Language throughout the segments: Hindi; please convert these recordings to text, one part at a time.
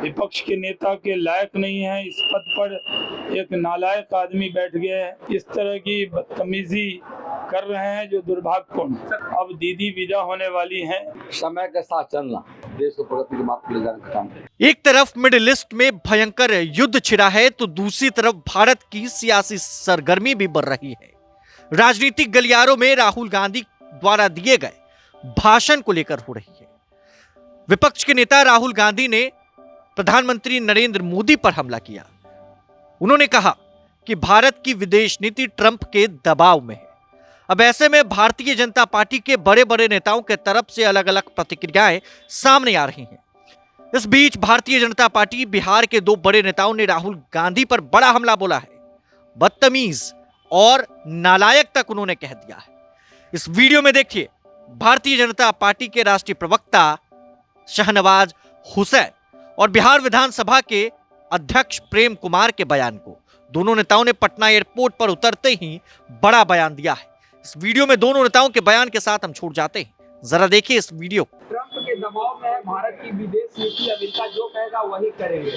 विपक्ष के नेता के लायक नहीं है। इस पद पर एक नालायक आदमी बैठ गया है। इस तरह की बदतमीजी कर रहे हैं जो दुर्भाग्यपूर्ण। अब दीदी विदा होने वाली हैं। समय के साथ चलना देश को प्रगति के मार्ग पर ले जाने का काम है। एक तरफ मिडिल ईस्ट में भयंकर युद्ध छिड़ा है तो दूसरी तरफ भारत की सियासी सरगर्मी भी बढ़ रही है। राजनीतिक गलियारों में राहुल गांधी द्वारा दिए गए भाषण को लेकर हो रही है। विपक्ष के नेता राहुल गांधी ने प्रधानमंत्री नरेंद्र मोदी पर हमला किया। उन्होंने कहा कि भारत की विदेश नीति ट्रंप के दबाव में है। अब ऐसे में भारतीय जनता पार्टी के बड़े बड़े नेताओं के तरफ से अलग अलग प्रतिक्रियाएं सामने आ रही हैं। इस बीच भारतीय जनता पार्टी बिहार के दो बड़े नेताओं ने राहुल गांधी पर बड़ा हमला बोला है। बदतमीज और नालायक तक उन्होंने कह दिया है। इस वीडियो में देखिए भारतीय जनता पार्टी के राष्ट्रीय प्रवक्ता शाहनवाज हुसैन और बिहार विधानसभा के अध्यक्ष प्रेम कुमार के बयान को। दोनों नेताओं ने पटना एयरपोर्ट पर उतरते ही बड़ा बयान दिया है। इस वीडियो में दोनों नेताओं के बयान के साथ हम छूट जाते हैं। जरा देखिए इस वीडियो। ट्रंप के दबाव में है भारत की विदेश नीति। अमेरिका जो कहेगा वही करेंगे।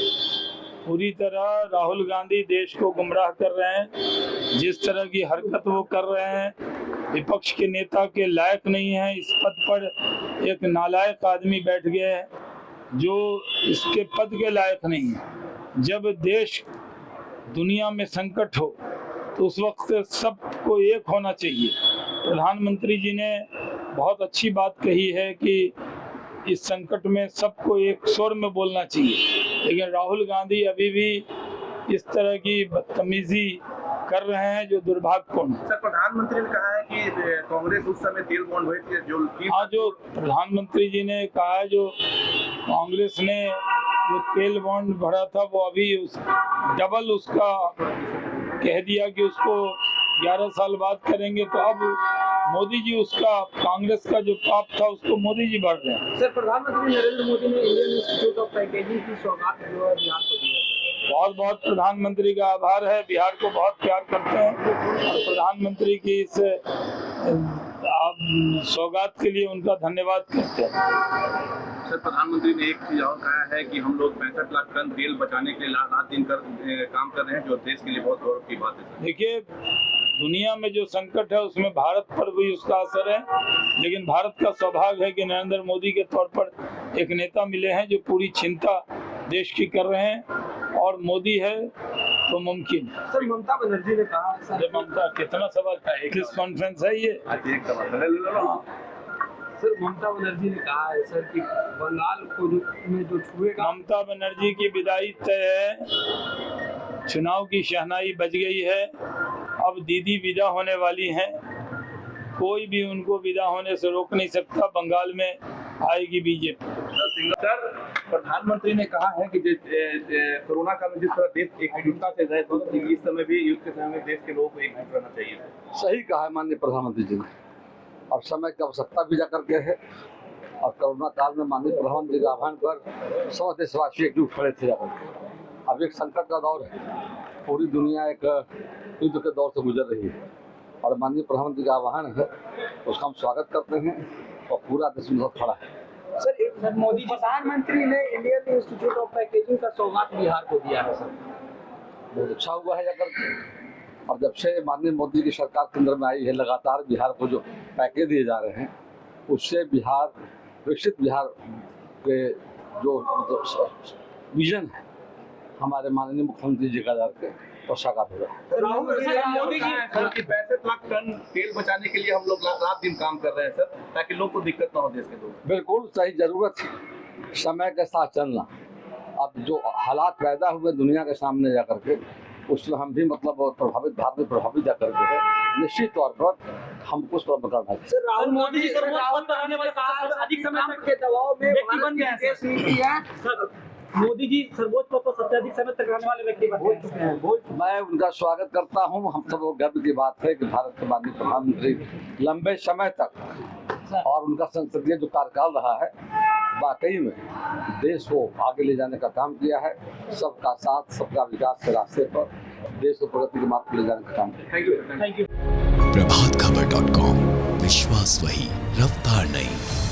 पूरी तरह राहुल गांधी देश को गुमराह कर रहे हैं। जिस तरह की हरकत वो कर रहे हैं, विपक्ष के नेता के लायक नहीं है। इस पद पर एक नालायक आदमी बैठ गया है जो इसके पद के लायक नहीं है। जब देश दुनिया में संकट हो तो उस वक्त सबको एक होना चाहिए। प्रधानमंत्री जी ने बहुत अच्छी बात कही है कि इस संकट में सबको एक स्वर में बोलना चाहिए, लेकिन राहुल गांधी अभी भी इस तरह की बदतमीजी कर रहे हैं जो दुर्भाग्यपूर्ण। सर, प्रधानमंत्री ने कहा है कि कांग्रेस उस समय तेल बॉन्ड हुए थे जो प्रधानमंत्री जी ने कहा है, जो कांग्रेस ने जो तेल बॉन्ड भरा था वो अभी डबल उसका कह दिया कि उसको 11 साल बाद करेंगे। तो अब मोदी जी उसका कांग्रेस का जो पाप था उसको मोदी जी भर रहे हैं। सर, प्रधानमंत्री नरेंद्र मोदी ने इंडियन इंस्टीट्यूट ऑफ पैकेजिंग की सौगात जो है बिहार को दी है। बहुत बहुत प्रधानमंत्री का आभार है। बिहार को बहुत प्यार करते हैं और प्रधानमंत्री की इस सौगात के लिए उनका धन्यवाद करते हैं। सर, प्रधानमंत्री ने एक चीज और कहा है कि हम लोग 65 लाख टन तेल बचाने के लिए रात दिन काम कर रहे हैं, जो देश के लिए बहुत गौरव की बात है। देखिए, दुनिया में जो संकट है उसमें भारत पर भी उसका असर है, लेकिन भारत का सौभाग्य है कि नरेंद्र मोदी के तौर पर एक नेता मिले हैं जो पूरी चिंता देश की कर रहे हैं, और मोदी है तो मुमकिन। सर, ममता बनर्जी ने कहा है सर, ममता कितना सवाल था, किस कॉन्फ्रेंस है ये? एक सवाल सर, ममता बनर्जी ने कहा है सर कि बंगाल को में जो छुएगा। ममता बनर्जी की विदाई तय है। चुनाव की शहनाई बज गई है। अब दीदी विदा होने वाली हैं। कोई भी उनको विदा होने से रोक नहीं सकता। बंगाल में आएगी बीजेपी। सर, प्रधानमंत्री ने कहा है कि कोरोना काल में जिस तरह देश एकजुटता से रहे, तो इस समय भी युद्ध के समय में देश के लोगों को एकजुट रहना चाहिए। सही कहा है माननीय प्रधानमंत्री जी ने। अब समय की आवश्यकता भी जाकर के है, और कोरोना काल में माननीय प्रधानमंत्री के आह्वान पर सौ देशवासी एकजुट खड़े थे जाकर के। अब एक संकट का दौर है, पूरी दुनिया एक युद्ध के दौर से गुजर रही है, और माननीय प्रधानमंत्री का आह्वान है, उसका हम स्वागत करते हैं और पूरा देश में खड़ा है। सर, मोदी प्रधानमंत्री ने इंडियन इंस्टीट्यूट ऑफ पैकेजिंग का सौगात बिहार को दिया है। सर, बहुत अच्छा हुआ है जाकर के। और जब से माननीय मोदी की सरकार केंद्र में आई है, लगातार बिहार को जो पैकेज दिए जा रहे हैं, उससे बिहार विकसित बिहार के जो विजन है हमारे माननीय मुख्यमंत्री जी का जाकर तो साकार हो रहा है। मोदी जी सर कि 65 लाख टन तेल बचाने के लिए हम लोग रात दिन काम कर रहे हैं सर, ताकि लोग को दिक्कत ना हो देश के लोग। बिल्कुल सही, जरूरत है समय के साथ चलना। अब जो हालात पैदा हुए दुनिया के सामने जाकर के, उसमें हम भी मतलब प्रभावित, भारत में प्रभावित जाकर के है, निश्चित तौर पर हमको उस पर करना है। सर, राहुल मोदी जी अधिक समय के दबाव में बन गया देश नीति है। सर, मोदी जी सर्वोच्च पद पर सबसे अधिक समय तक रहने वाले व्यक्ति बन चुके हैं। मैं उनका स्वागत करता हूं। हम सब गर्व की बात है कि भारत के माननीय प्रधानमंत्री लंबे समय तक, और उनका संसदीय जो कार्यकाल रहा है, वाकई में देश को आगे ले जाने का काम किया है। सबका साथ, सबका विकास के रास्ते पर देश को प्रगति के मार्ग पर ले जाने का काम किया। Thank you. प्रभातखबर.com, विश्वास वही, रफ्तार नहीं।